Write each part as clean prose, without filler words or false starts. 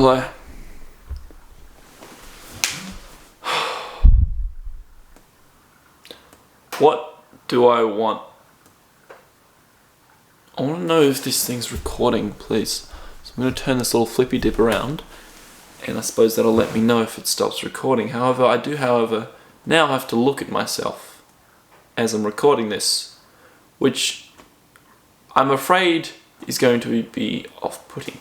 Hello. What do I want? I want to know if this thing's recording, please. So I'm going to turn this little flippy dip around, and I suppose that'll let me know if it stops recording. However, I do now have to look at myself as I'm recording this, which I'm afraid is going to be off-putting.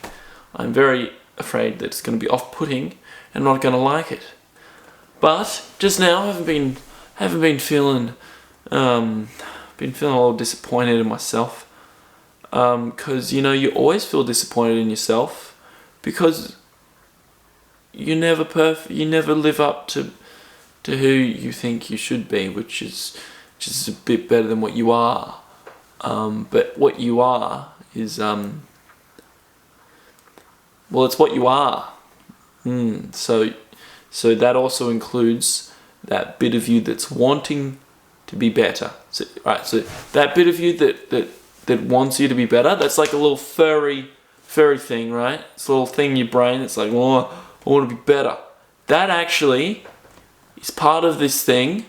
I'm very afraid that it's going to be off-putting and I'm not going to like it. But just now, I haven't been feeling a little disappointed in myself. Because you always feel disappointed in yourself because you never live up to who you think you should be, which is just a bit better than what you are. But what you are is it's what you are. So that also includes that bit of you that's wanting to be better. So that bit of you that wants you to be better, that's like a little furry thing, right? It's a little thing in your brain that's like, oh, I want to be better. That actually is part of this thing,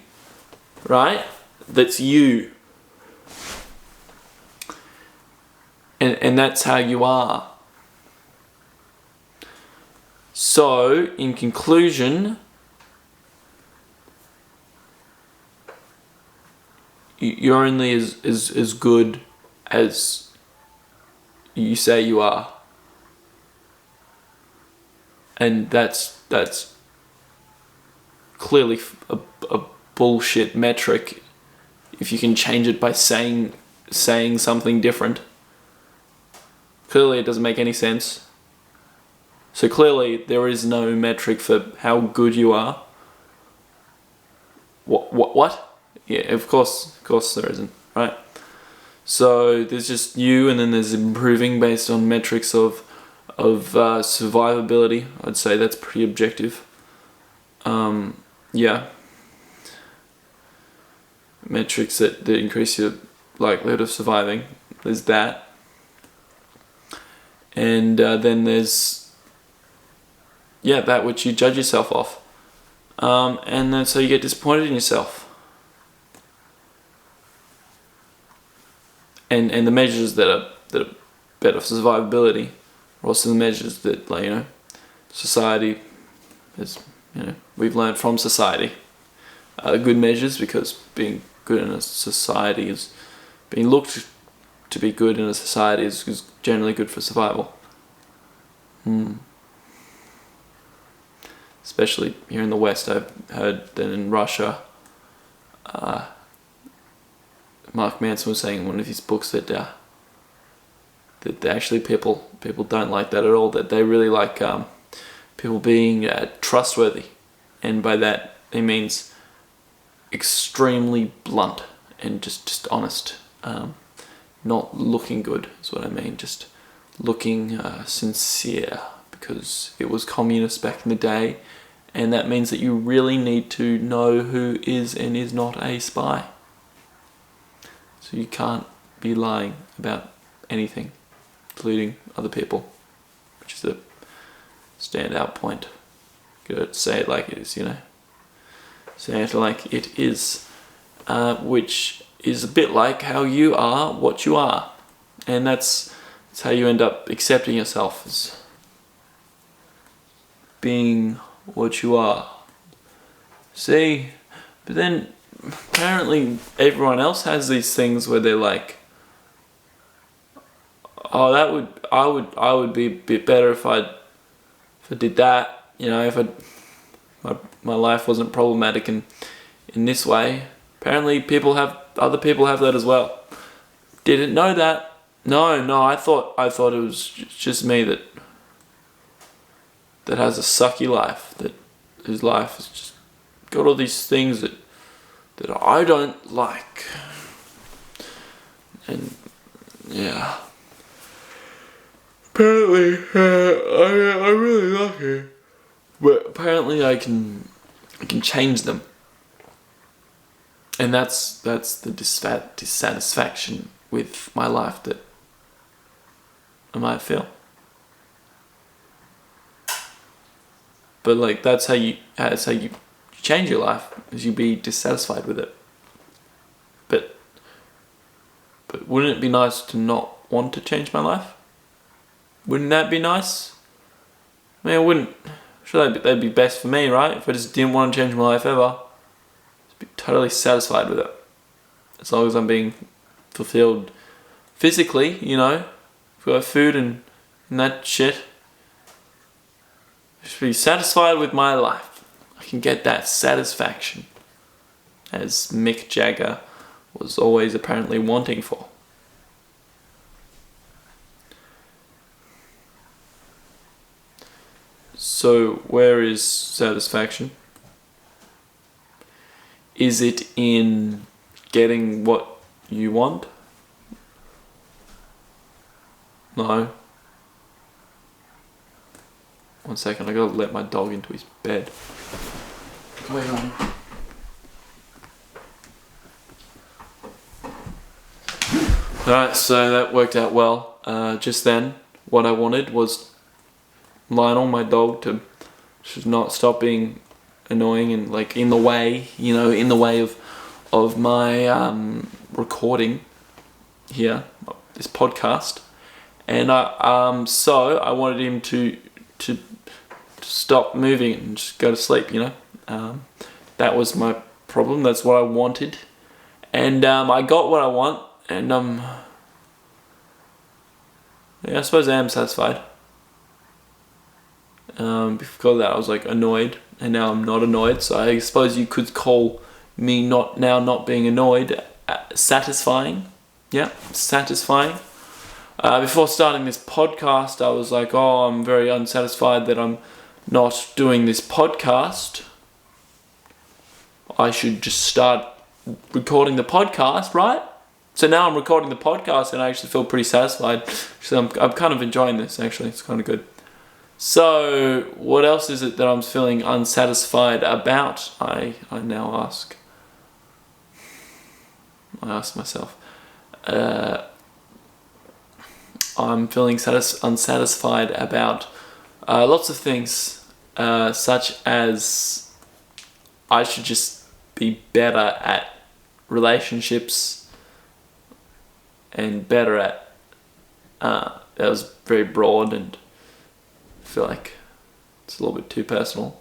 right? That's you. And that's how you are. So, in conclusion, you're only as good as you say you are. And that's clearly a bullshit metric if you can change it by saying something different. Clearly it doesn't make any sense. So clearly there is no metric for how good you are. What? Yeah, of course there isn't, right? So there's just you, and then there's improving based on metrics of survivability. I'd say that's pretty objective. Yeah. Metrics that increase your likelihood of surviving. There's that. And then there's that which you judge yourself off. And then so you get disappointed in yourself. And the measures that are better for survivability are also the measures that, society is, we've learned from society. Good measures, because being good in a society is being looked to be good in a society is generally good for survival. Especially here in the West, I've heard that in Russia, Mark Manson was saying in one of his books that actually people don't like that at all. That they really like people being trustworthy, and by that he means extremely blunt and just honest. Not looking good is what I mean. Just looking sincere, because it was communist back in the day, and that means that you really need to know who is and is not a spy. So you can't be lying about anything, including other people, which is a standout point. Good, say it like it is, Say it like it is, which is a bit like how you are what you are, and that's how you end up accepting yourself as being what you are. See, but then apparently everyone else has these things where they're like, oh, I would be a bit better if I did that, if my life wasn't problematic in this way. Apparently other people have that as well. Didn't know that. No, I thought it was just me that has a sucky life, whose life has just got all these things that I don't like. And yeah, apparently I'm really lucky, but apparently I can change them, and that's the dissatisfaction with my life that I might feel. But like that's how you change your life, is you be dissatisfied with it. But wouldn't it be nice to not want to change my life? Wouldn't that be nice? I mean, it wouldn't. Sure, that'd be best for me, right? If I just didn't want to change my life ever, just be totally satisfied with it. As long as I'm being fulfilled physically, you know, if I got food and that shit. Just be satisfied with my life. I can get that satisfaction, as Mick Jagger was always apparently wanting for. So where is satisfaction? Is it in getting what you want? No. One second, I gotta let my dog into his bed. Wait on. Alright, so that worked out well. Just then, what I wanted was Lionel, my dog, to just not stop being annoying and like in the way, you know, in the way of my recording here, this podcast. And so I wanted him to stop moving and just go to sleep, you know. That was my problem. That's what I wanted, and I got what I want, and yeah, I suppose I am satisfied. Before that, I was like annoyed, and now I'm not annoyed. So I suppose you could call me not being annoyed satisfying. Yeah, satisfying. Before starting this podcast, I was like, oh, I'm very unsatisfied that I'm not doing this podcast. I should just start recording the podcast, right? So now I'm recording the podcast and I actually feel pretty satisfied. So I'm kind of enjoying this, actually. It's kind of good. So what else is it that I'm feeling unsatisfied about? I now ask. I ask myself. I'm feeling unsatisfied about lots of things, such as I should just be better at relationships and better at, that was very broad and I feel like it's a little bit too personal.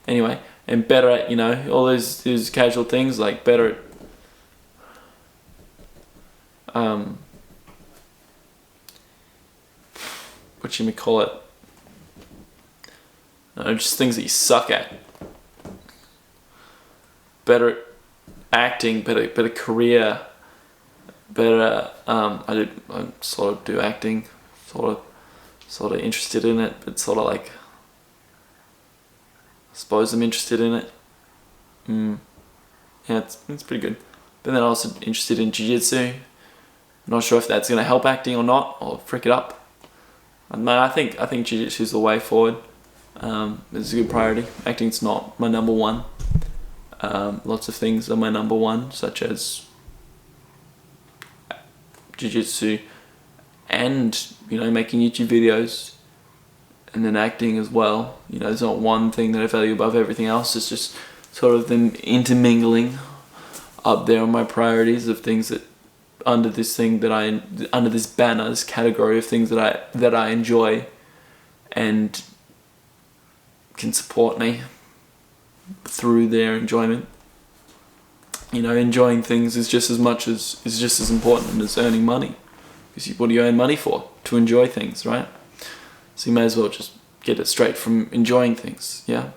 Anyway, and better at, you know, all those casual things, like better at, what you may call it, just things that you suck at. Better at acting, better career, better, I sort of do acting, sort of interested in it, but sort of like, I suppose I'm interested in it. Yeah, it's pretty good. But then I'm also interested in jiu-jitsu. I'm not sure if that's going to help acting or not, or frick it up. No, I think jiu-jitsu is the way forward. It's a good priority. Acting's not my number one. Lots of things are my number one, such as jiu-jitsu and, you know, making YouTube videos, and then acting as well. You know, there's not one thing that I value above everything else. It's just sort of them intermingling up there on my priorities of things that under this banner, this category of things that I enjoy and can support me through their enjoyment. You know, enjoying things is just as important as earning money. Because what do you earn money for? To enjoy things, right? So you may as well just get it straight from enjoying things, yeah?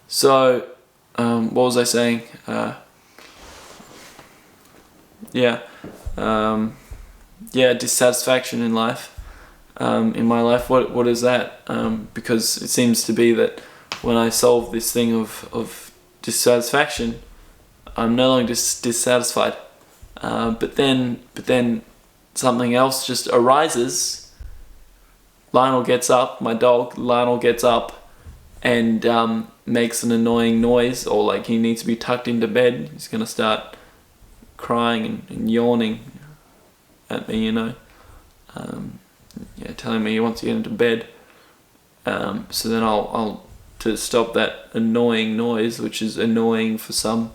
So, what was I saying? Dissatisfaction in life. In my life, what is that? Because it seems to be that when I solve this thing of dissatisfaction, I'm no longer dissatisfied. But then something else just arises. Lionel gets up, my dog, Lionel gets up and makes an annoying noise, or like he needs to be tucked into bed. He's going to start crying and yawning at me, you know. telling me he wants to get into bed. So then I'll to stop that annoying noise, which is annoying for some,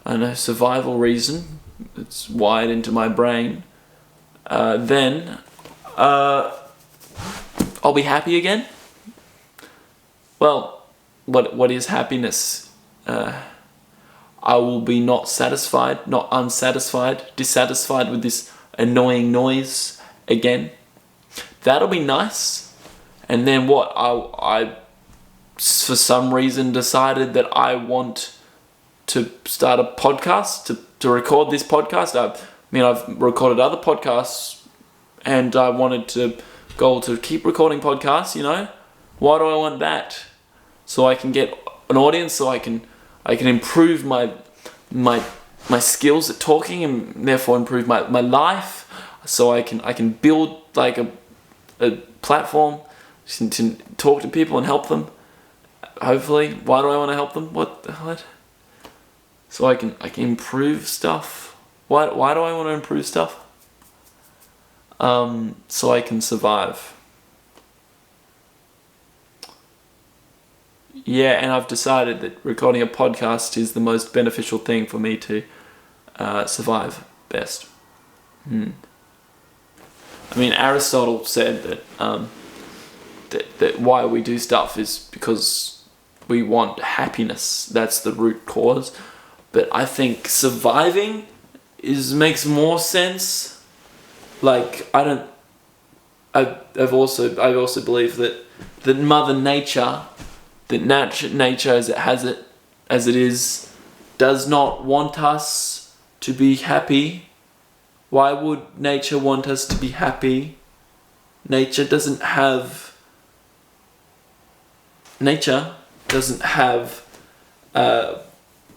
I don't know, survival reason. It's wired into my brain. Then I'll be happy again. Well, what is happiness? I will be not satisfied, not unsatisfied, dissatisfied with this annoying noise again. That'll be nice. And then what? I for some reason decided that I want to start a podcast, to record this podcast. I've recorded other podcasts, and I wanted to keep recording podcasts, Why do I want that? So I can get an audience, so I can improve my skills at talking, and therefore improve my life, so I can build like a platform to talk to people and help them. Hopefully. Why do I want to help them? What? So I can improve stuff. Why do I want to improve stuff? So I can survive. Yeah, and I've decided that recording a podcast is the most beneficial thing for me to survive best. Aristotle said that why we do stuff is because we want happiness. That's the root cause. But I think surviving makes more sense. Like, I also believe that Mother Nature, nature as it is, does not want us to be happy. Why would nature want us to be happy? Nature doesn't have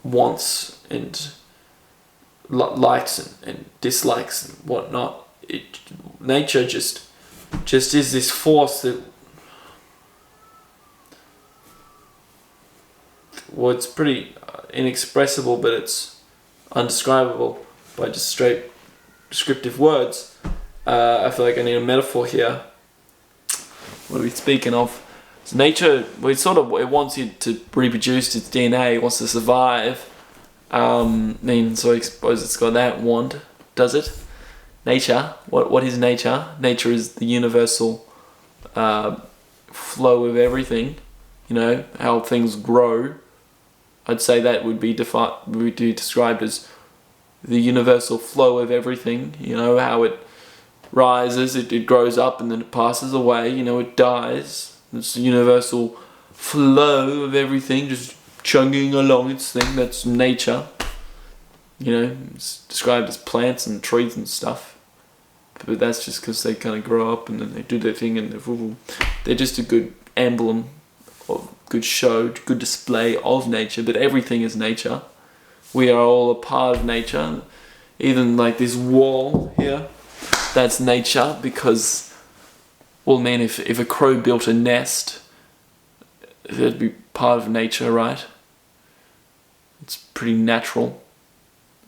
wants and likes and dislikes and whatnot. Nature just is this force that, well, it's pretty inexpressible, but it's undescribable by just straight descriptive words. I feel like I need a metaphor here. What are we speaking of? So nature, it wants you to reproduce its DNA, it wants to survive. So I suppose it's got that want, does it? Nature, what is nature? Nature is the universal flow of everything. How things grow. I'd say that would be described as the universal flow of everything. How it rises, it grows up, and then it passes away. It dies. It's the universal flow of everything, just chugging along its thing. That's nature. It's described as plants and trees and stuff. But that's just because they kind of grow up and then they do their thing, and they're just a good emblem, of good show, good display of nature. But everything is nature. We are all a part of nature. Even like this wall here, that's nature, because, well, man, if a crow built a nest, it'd be part of nature, right? It's pretty natural,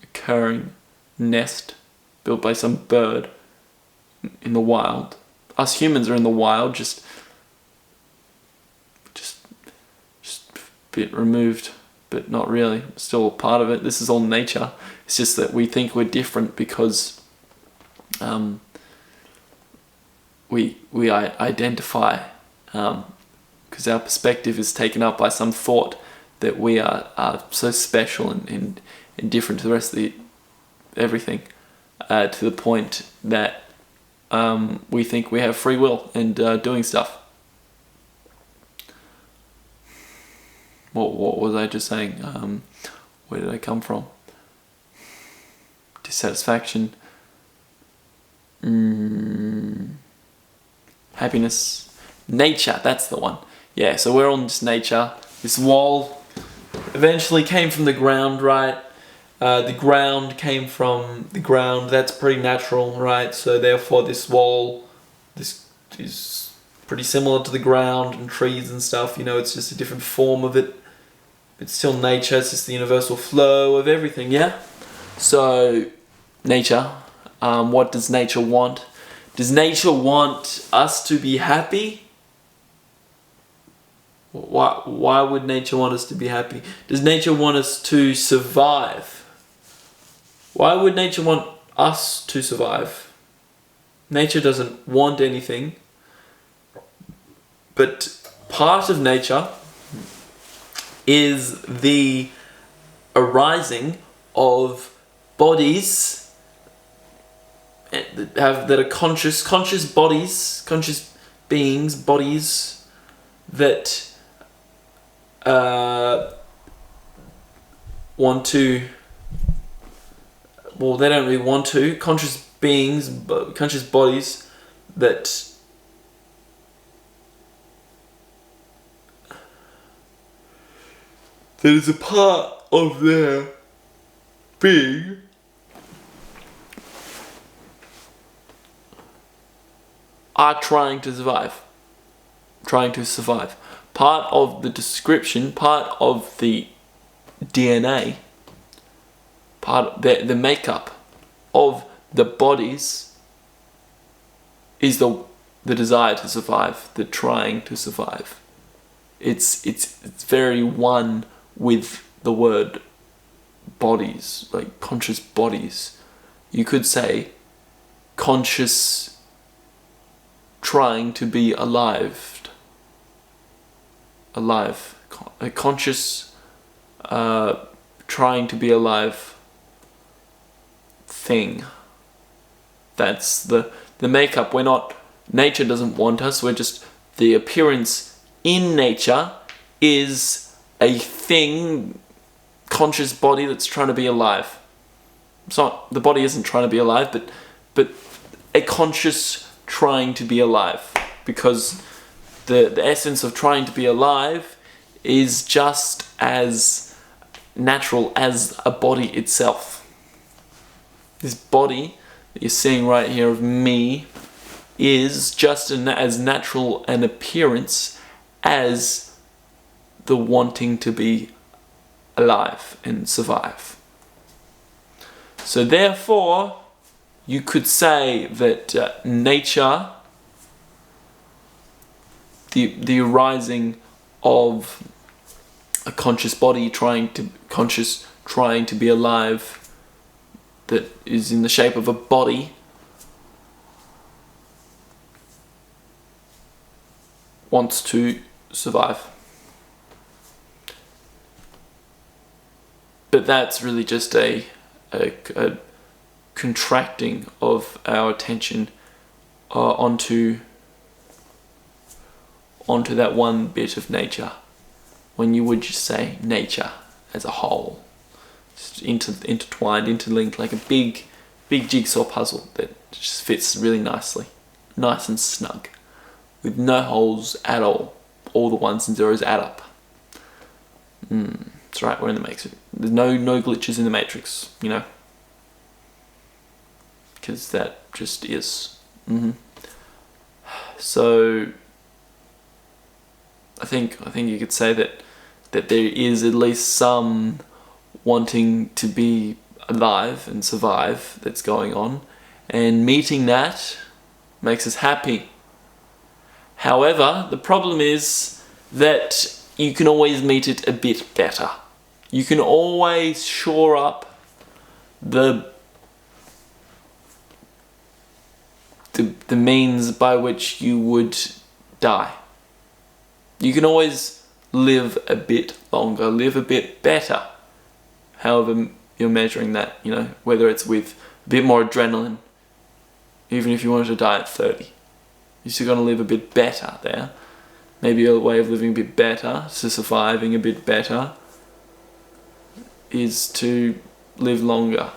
occurring nest built by some bird in the wild. Us humans are in the wild, just a bit removed, but not really. Still a part of it. This is all nature. It's just that we think we're different because we identify, because our perspective is taken up by some thought that we are so special and different to the rest of everything, to the point that we think we have free will and doing stuff. What was I just saying? Where did I come from? Dissatisfaction. Happiness. Nature, that's the one. Yeah, so we're on just nature. This wall eventually came from the ground, right? The ground came from the ground. That's pretty natural, right? So therefore this wall, this is pretty similar to the ground and trees and stuff. It's just a different form of it. It's still nature. It's just the universal flow of everything, yeah? So nature, what does nature want? Does nature want us to be happy? Why would nature want us to be happy? Does nature want us to survive? Why would nature want us to survive? Nature doesn't want anything, but part of nature is the arising of bodies that are conscious bodies, conscious beings, bodies that want to, well, they don't really want to, conscious beings, conscious bodies that is a part of their being are trying to survive. Part of the description, part of the DNA, part of the makeup of the bodies is the desire to survive, the trying to survive. It's very one with the word bodies, like conscious bodies. You could say conscious trying to be alive. A conscious trying to be alive thing. That's the makeup. Nature doesn't want us, we're just, the appearance in nature is a thing, conscious body that's trying to be alive. It's not, the body isn't trying to be alive, but a conscious trying to be alive, because the essence of trying to be alive is just as natural as a body itself. This body that you're seeing right here of me is just as natural an appearance as the wanting to be alive and survive. So therefore, you could say that nature, the arising of a conscious body trying to be alive, that is in the shape of a body, wants to survive. But that's really just a contracting of our attention onto that one bit of nature, when you would just say nature as a whole. It's intertwined, interlinked, like a big jigsaw puzzle that just fits really nicely, nice and snug, with no holes at all. All the ones and zeros add up. That's right, we're in the Matrix. There's no glitches in the Matrix, you know, because that just is. So I think you could say that there is at least some wanting to be alive and survive that's going on, and meeting that makes us happy. However, the problem is that you can always meet it a bit better. You can always shore up the means by which you would die. You can always live a bit longer, live a bit better. However you're measuring that, you know, whether it's with a bit more adrenaline, even if you wanted to die at 30. You're still going to live a bit better there. Maybe a way of living a bit better, to surviving a bit better, is to live longer.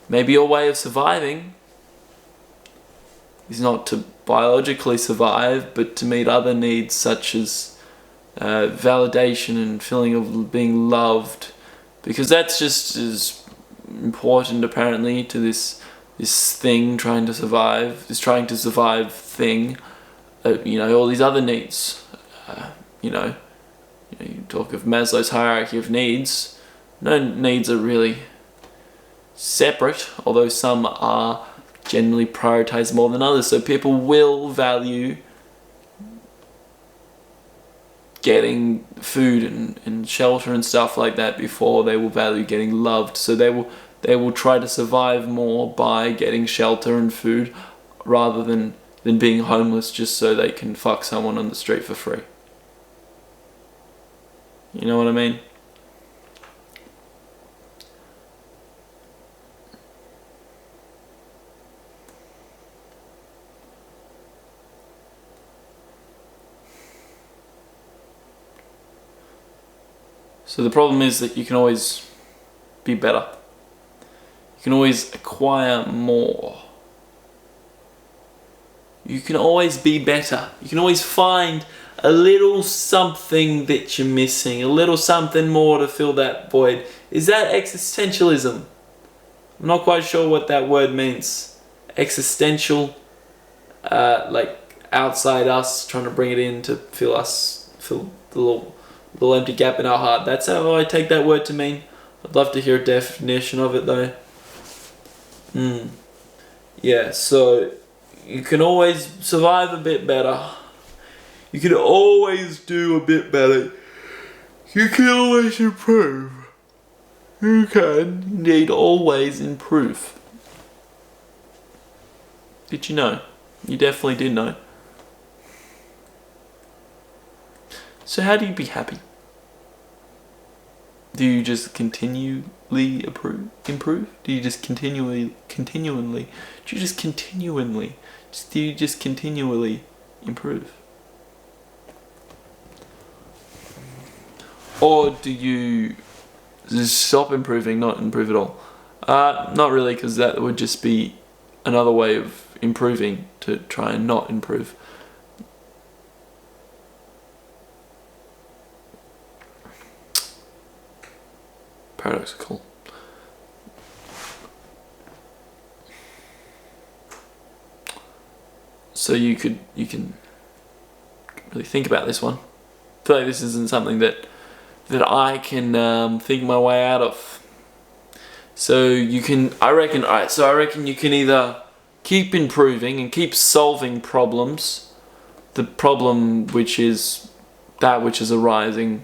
Maybe your way of surviving is not to biologically survive, but to meet other needs such as validation and feeling of being loved, because that's just as important apparently to this thing trying to survive, this trying to survive thing. You know, all these other needs. You talk of Maslow's hierarchy of needs. No needs are really separate, although some are generally prioritize more than others. So people will value getting food and shelter and stuff like that before they will value getting loved. So they will try to survive more by getting shelter and food rather than being homeless just so they can fuck someone on the street for free. You know what I mean? So the problem is that you can always be better. You can always acquire more. You can always be better. You can always find a little something that you're missing, a little something more to fill that void. Is that existentialism? I'm not quite sure what that word means. Existential, like outside us, trying to bring it in to fill the little empty gap in our heart. That's how I take that word to mean. I'd love to hear a definition of it though. Yeah, so you can always survive a bit better. You can always do a bit better. You can always improve. You can indeed always improve. Did you know? You definitely did know. So how do you be happy? Do you just continually improve? Do you just continually improve? Or do you just stop improving, not improve at all? Not really, because that would just be another way of improving, to try and not improve. Paradoxical. So you can really think about this one. I feel like this isn't something that I can think my way out of. So you can, I reckon you can either keep improving and keep solving problems, the problem which is that which is arising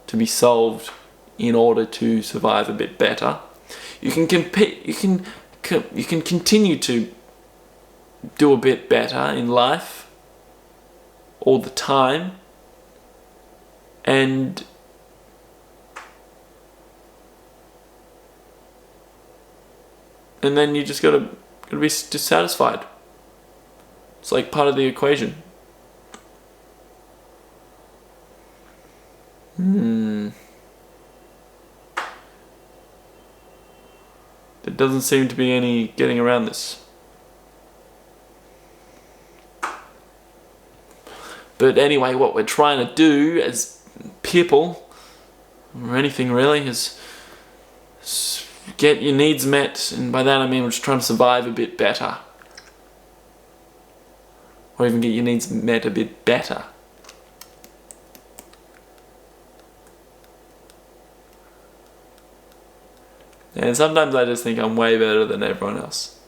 to be solved in order to survive a bit better. You can compete. You can continue to do a bit better in life all the time, and then you just gotta be dissatisfied. It's like part of the equation. There doesn't seem to be any getting around this. But anyway, what we're trying to do as people, or anything really, is get your needs met, and by that I mean we're just trying to survive a bit better. Or even get your needs met a bit better. And sometimes I just think I'm way better than everyone else.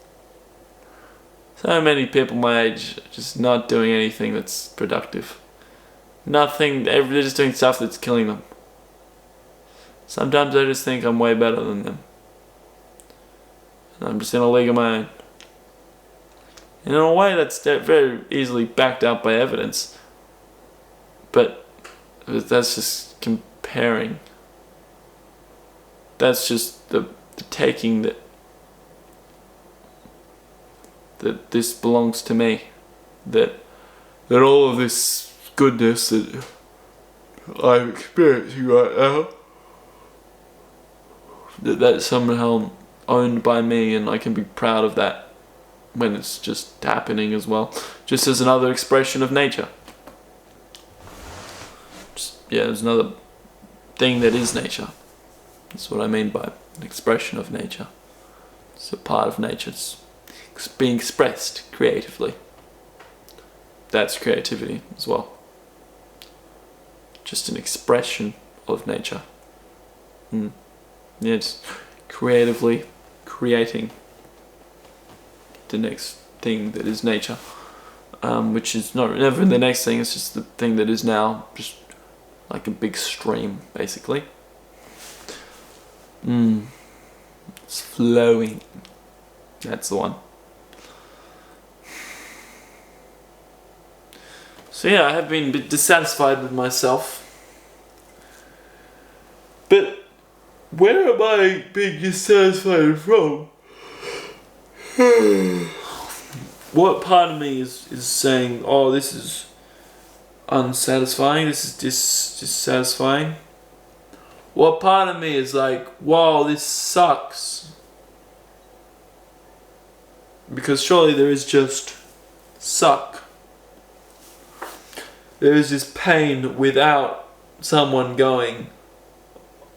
So many people my age are just not doing anything that's productive. Nothing, they're just doing stuff that's killing them. Sometimes I just think I'm way better than them. And I'm just in a league of my own. And in a way that's very easily backed up by evidence. But that's just comparing. That's just the taking that this belongs to me. That all of this goodness that I'm experiencing right now, that's somehow owned by me, and I can be proud of that when it's just happening as well. Just as another expression of nature. There's another thing that is nature. That's what I mean by an expression of nature. It's a part of nature. It's being expressed creatively. That's creativity as well. Just an expression of nature. It's creatively creating. the next thing that is nature, which is not never the next thing. It's just the thing that is now, just like a big stream, basically. It's flowing. That's the one. So yeah, I have been a bit dissatisfied with myself. But where am I being dissatisfied from? What part of me is saying, oh, this is unsatisfying, this is dissatisfying? What part of me is like, wow, this sucks? Because surely there is just suck. There is this pain without someone going,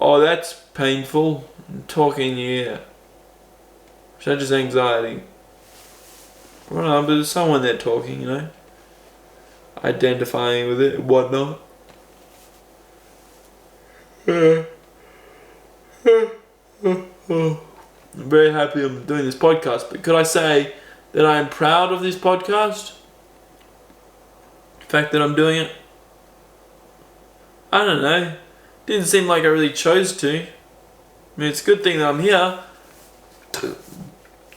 oh, that's painful, and talking in your ear. Is that just anxiety? I don't know, but there's someone there talking, you know? Identifying with it and whatnot. I'm very happy I'm doing this podcast, but could I say that I am proud of this podcast? The fact that I'm doing it? I don't know. Didn't seem like I really chose to. I mean, it's a good thing that I'm here.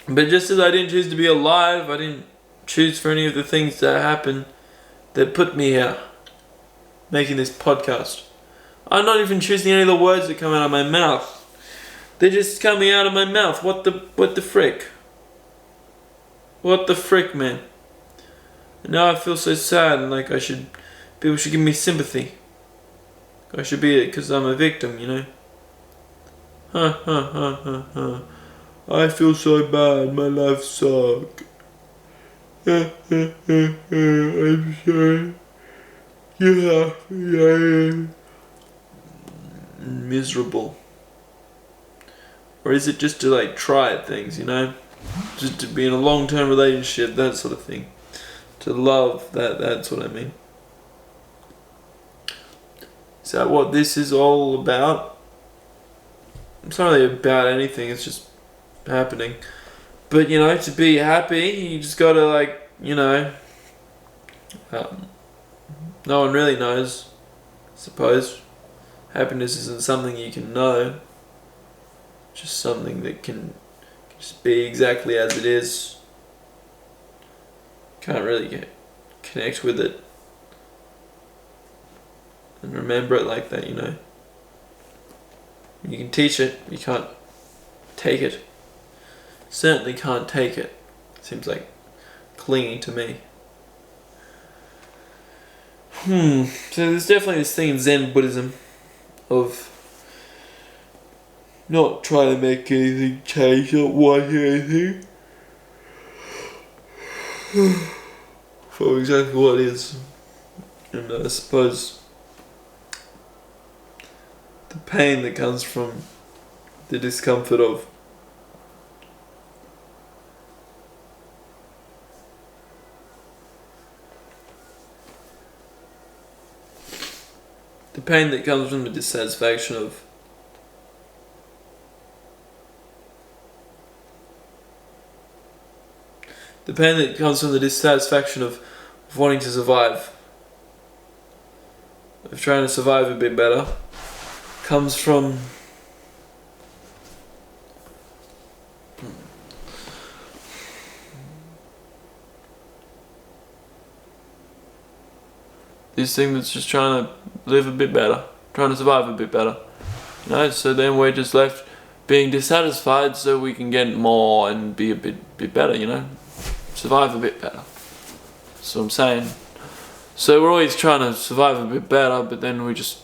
But just as I didn't choose to be alive, I didn't choose for any of the things that happened that put me here, making this podcast. I'm not even choosing any of the words that come out of my mouth. They're just coming out of my mouth. What the frick? What the frick, man? And now I feel so sad and like people should give me sympathy. I should be it because I'm a victim, you know? I feel so bad, my life sucks. I'm sorry. Yeah. Miserable. Or is it just to like try at things, you know? Just to be in a long-term relationship, that sort of thing. To love, that's what I mean. Is that what this is all about? It's not really about anything, it's just happening. But, you know, to be happy, you just gotta, like, you know, no one really knows, I suppose. Happiness isn't something you can know. Just something that can just be exactly as it is. Can't really connect with it and remember it like that, you know. You can teach it, you can't take it. Certainly can't take it. Seems like clinging to me. So there's definitely this thing in Zen Buddhism of not trying to make anything change, not wanting anything for exactly what it is. And I suppose the pain that comes from the discomfort of the pain that comes from the dissatisfaction of the pain that comes from the dissatisfaction of wanting to survive, of trying to survive a bit better, comes from this thing that's just trying to live a bit better, trying to survive a bit better. You know, so then we're just left being dissatisfied so we can get more and be a bit better, you know? Survive a bit better. That's what I'm saying. So we're always trying to survive a bit better, but then we just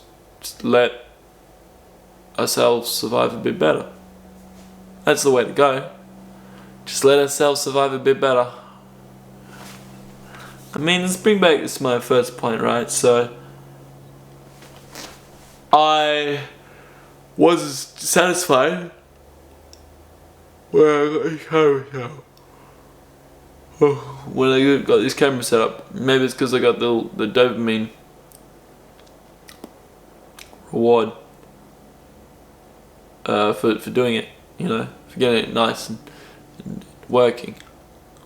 let ourselves survive a bit better. That's the way to go. Just let ourselves survive a bit better. I mean, let's bring back this my first point, right? So I was satisfied when I got this camera set up. When I got this camera set up. Maybe it's because I got the dopamine reward for doing it, you know, for getting it nice and working.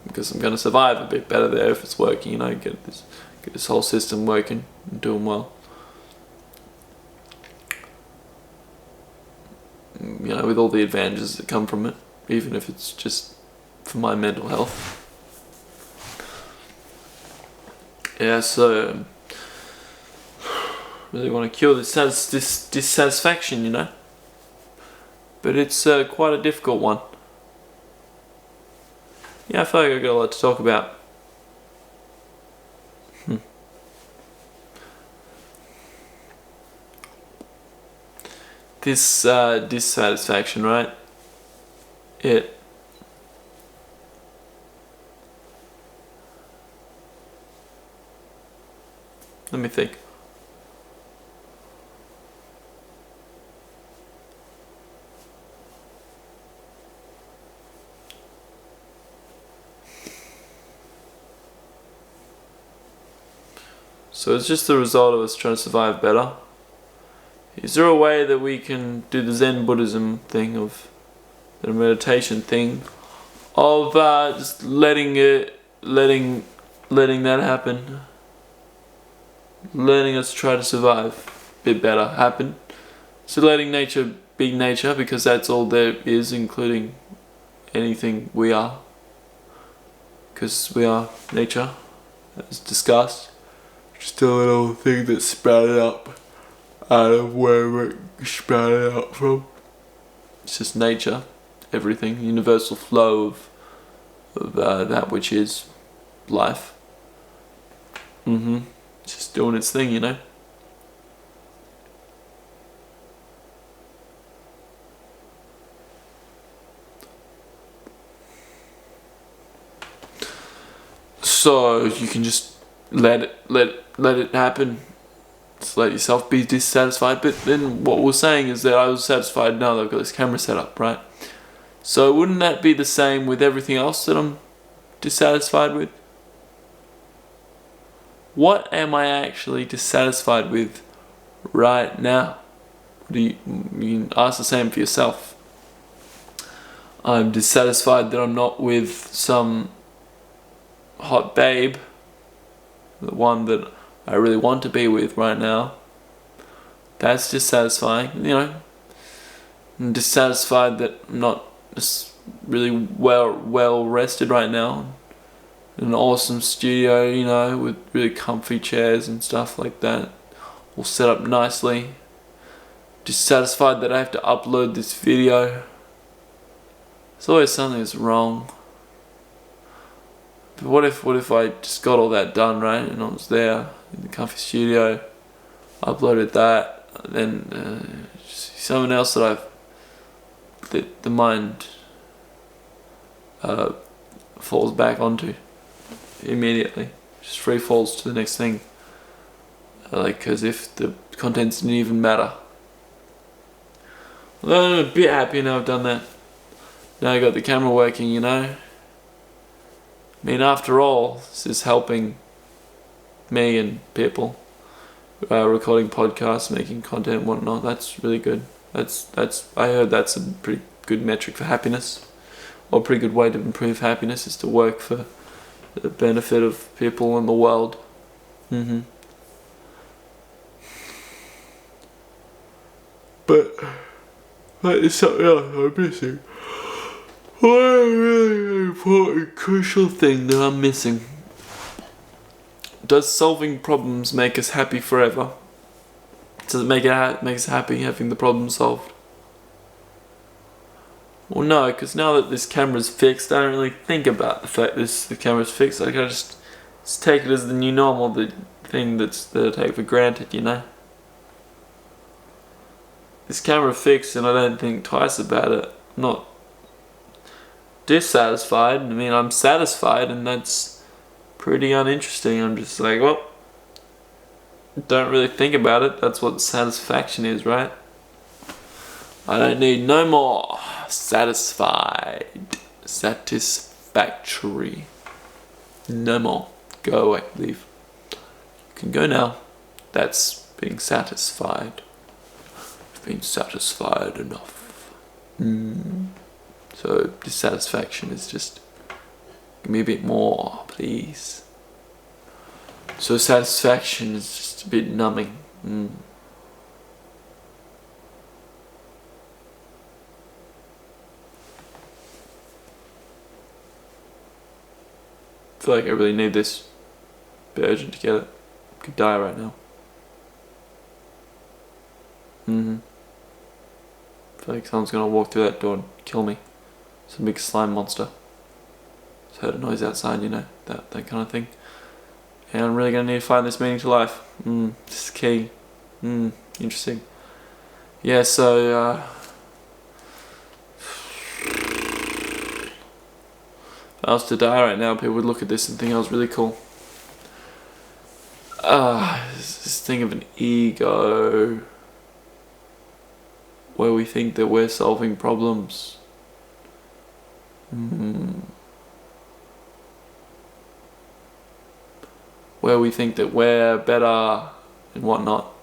because I'm going to survive a bit better there if it's working, get this whole system working and doing well. With all the advantages that come from it, even if it's just for my mental health. Yeah, so really want to cure this dissatisfaction, but it's quite a difficult one. Yeah, I feel like I've got a lot to talk about. This dissatisfaction, right? Let me think. So it's just the result of us trying to survive better. Is there a way that we can do the Zen Buddhism thing, of the meditation thing, of just letting that happen, letting us try to survive a bit better happen? So letting nature be nature, because that's all there is, including anything we are, because we are nature, as discussed. Just a little thing that sprouted up out of where it sprouted out from. It's just nature, everything, universal flow of that which is life. It's just doing its thing, So you can just let it happen. Just let yourself be dissatisfied. But then what we're saying is that I was satisfied now that I've got this camera set up, right? So wouldn't that be the same with everything else that I'm dissatisfied with? What am I actually dissatisfied with right now? You can ask the same for yourself. I'm dissatisfied that I'm not with some hot babe, the one that I really want to be with right now. That's dissatisfying, I'm dissatisfied that I'm not just really well rested right now. In an awesome studio, with really comfy chairs and stuff like that, all set up nicely. Dissatisfied that I have to upload this video. There's always something that's wrong. But what if I just got all that done, right? And I was there in the comfy studio, uploaded that, then someone else that the mind falls back onto immediately, just free falls to the next thing, like as if the contents didn't even matter. Well, I'm a bit happy now I've done that. Now I got the camera working, I mean, after all, this is helping me and people, recording podcasts, making content and whatnot. That's really good. That's I heard that's a pretty good metric for happiness, or a pretty good way to improve happiness is to work for the benefit of people in the world. But it's something else I'm missing. What a really important, crucial thing that I'm missing. Does solving problems make us happy forever? Does it make us happy having the problem solved? Well, no, because now that this camera's fixed, I don't really think about the fact the camera's fixed. Like, I just take it as the new normal, the thing that I take for granted, This camera fixed, and I don't think twice about it. I'm not dissatisfied. I mean, I'm satisfied, and that's pretty uninteresting. I'm just like, well, don't really think about it. That's what satisfaction is, right? I don't need no more. Satisfied. Satisfactory. No more. Go away. Leave. You can go now. That's being satisfied. I've been satisfied enough. So dissatisfaction is just Give me a bit more, please. So satisfaction is just a bit numbing. I feel like I really need this. Bit urgent to get it. Could die right now. I feel like someone's gonna walk through that door and kill me. Some big slime monster. Just heard a noise outside, you know, that kind of thing. And I'm really gonna need to find this meaning to life. This is key. Interesting. Yeah, so if I was to die right now, people would look at this and think I was really cool. This thing of an ego where we think that we're solving problems. Where we think that we're better and whatnot.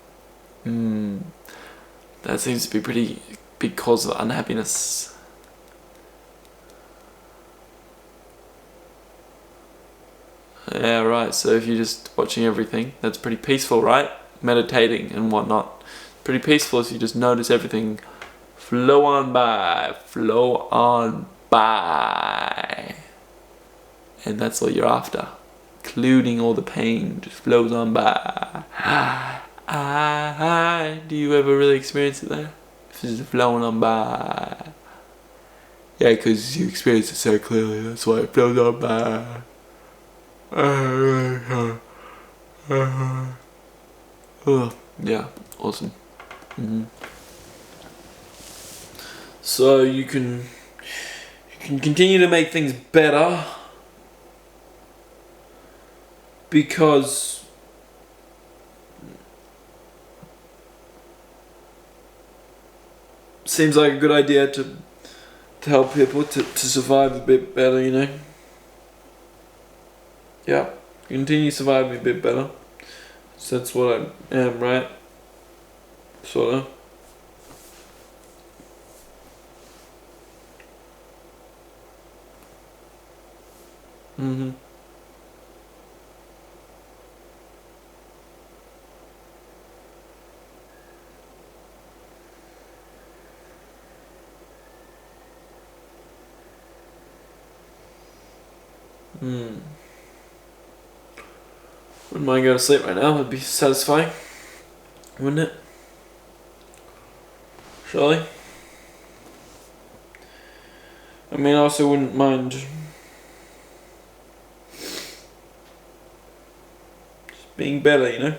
That seems to be a pretty big cause of unhappiness. Yeah, right, so if you're just watching everything, that's pretty peaceful, right? Meditating and whatnot. Pretty peaceful if you just notice everything flow on by. And that's what you're after. Including all the pain, just flows on by. Do you ever really experience it there? If it's just flowing on by. Yeah, because you experience it so clearly, that's why it flows on by. Yeah, awesome. So you can continue to make things better because seems like a good idea to help people to survive a bit better, you know. Yeah, continue surviving a bit better. So that's what I am, right? Sort of. Wouldn't mind going to sleep right now, it'd be satisfying, wouldn't it? Surely? I mean, I also wouldn't mind just being better, you know?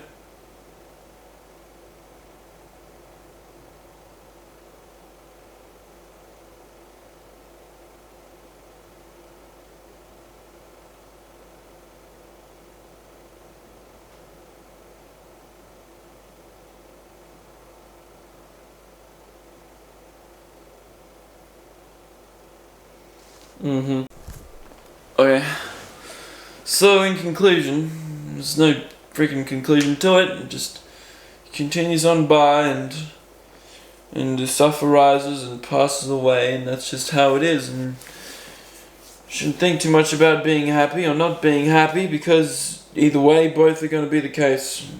Okay. So in conclusion, there's no freaking conclusion to it. It just continues on by and the stuff arises and passes away, and that's just how it is. And shouldn't think too much about being happy or not being happy, because either way, both are going to be the case.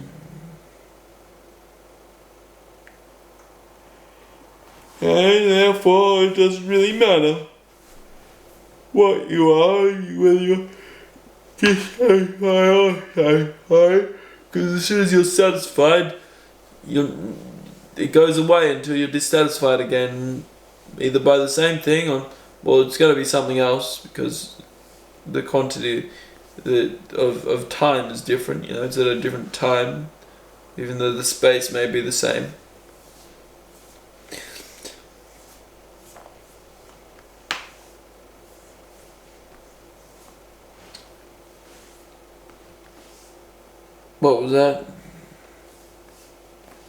And therefore, it doesn't really matter what you are, whether you're dissatisfied or satisfied, because as soon as you're satisfied, it goes away until you're dissatisfied again, either by the same thing or, well, it's got to be something else, because the quantity of time is different, you know, it's at a different time, even though the space may be the same. What was that?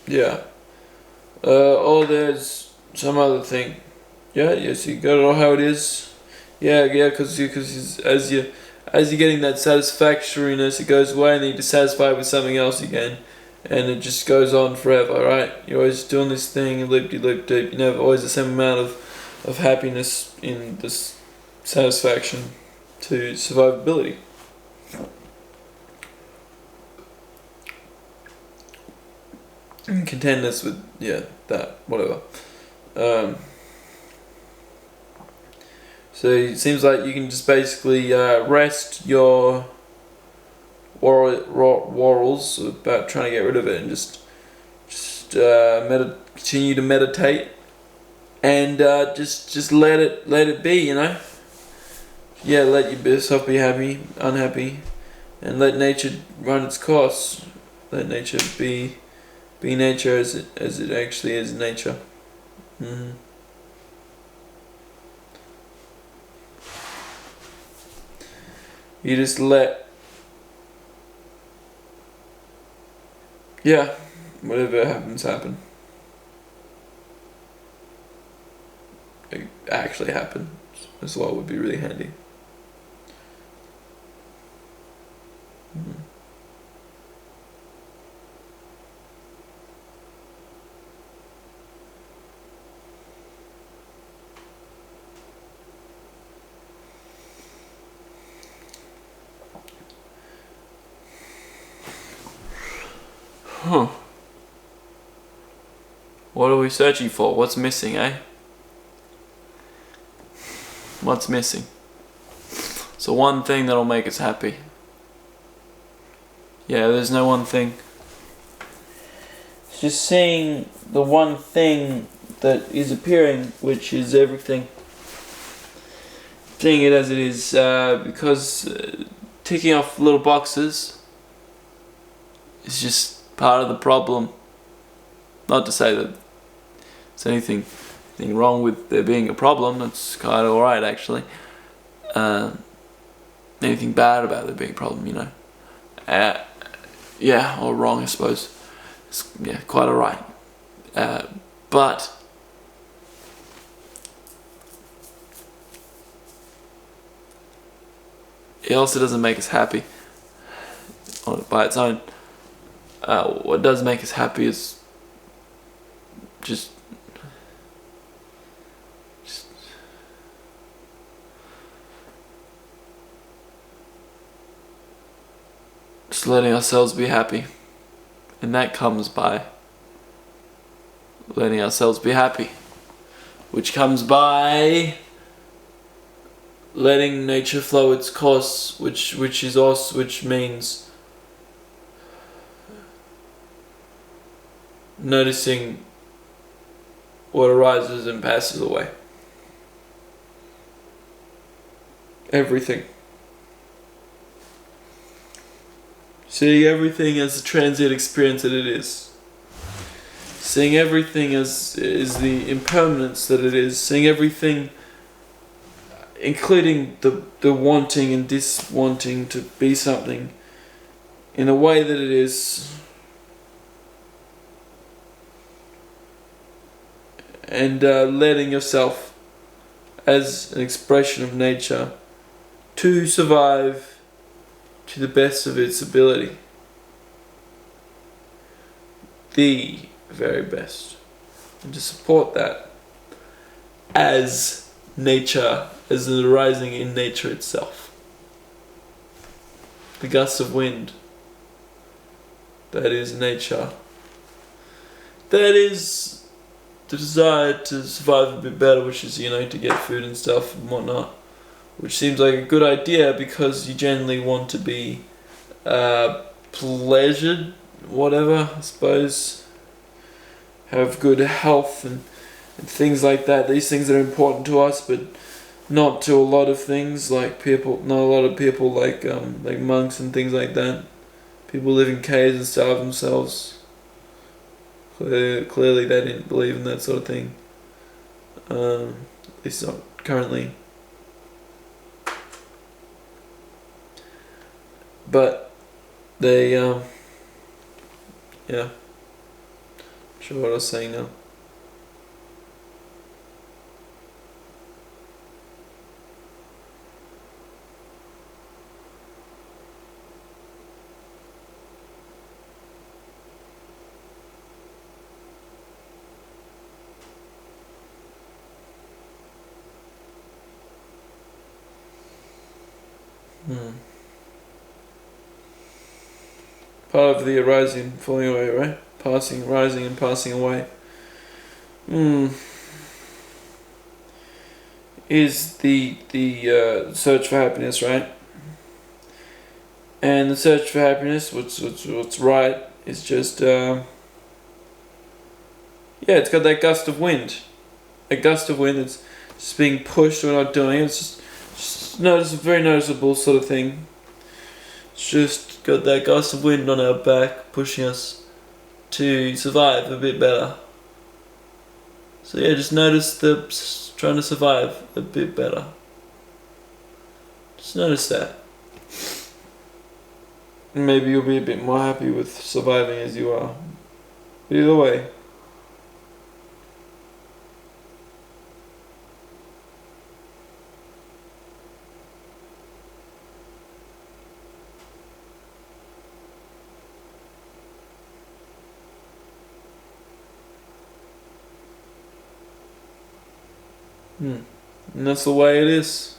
Yeah. Oh, there's some other thing. Yeah, yes, you got it all how it is. Yeah, because as you're getting that satisfactoriness, it goes away, and then you're dissatisfied with something else again, and it just goes on forever, right? You're always doing this thing, loop-de-loop-deep. You never always the same amount of happiness in this satisfaction. to survivability. And contentness with that whatever. So it seems like you can just basically rest your worrels about trying to get rid of it, and just continue to meditate, and just let it be, you know. Yeah, let yourself be unhappy, and let nature run its course. Let nature be nature as it actually is nature. Mm-hmm. You just let, whatever happens, happen. It actually happen as well would be really handy. Mm-hmm. Huh. What are we searching for? What's missing, eh? What's missing? So one thing that'll make us happy. Yeah, there's no one thing. It's just seeing the one thing that is appearing, which is everything. Seeing it as it is, because ticking off little boxes is just part of the problem. Not to say that there's anything wrong with there being a problem. That's kind of alright, actually. Anything bad about there being a problem, you know. Or wrong, I suppose. It's, quite alright. But it also doesn't make us happy by its own. What does make us happy is just letting ourselves be happy, and that comes by letting ourselves be happy, which comes by letting nature flow its course, which means noticing what arises and passes away. Everything. Seeing everything as the transient experience that it is. Seeing everything as is the impermanence that it is. Seeing everything, including the wanting and diswanting to be something, in a way that it is. And letting yourself as an expression of nature to survive to the best of its ability. The very best. And to support that as nature, as an arising in nature itself. The gusts of wind. That is nature. That is the desire to survive a bit better, which is, to get food and stuff and whatnot. Which seems like a good idea because you generally want to be pleasured, whatever, I suppose. Have good health and things like that. These things are important to us, but not to a lot of things, like people. Not a lot of people like monks and things like that. People live in caves and starve themselves. Clearly they didn't believe in that sort of thing. At least not currently. But they, not sure what I was saying now. Hmm. Part of the arising, falling away, right? Passing, rising, and passing away. Hmm. Is the search for happiness, right? And the search for happiness, what's right, is just yeah, it's got that gust of wind. A gust of wind that's just being pushed. We're not doing it. It's just notice, a very noticeable sort of thing. It's just got that gust of wind on our back, pushing us to survive a bit better. So yeah, just notice the trying to survive a bit better. Just notice that. Maybe you'll be a bit more happy with surviving as you are. Either way. And that's the way it is.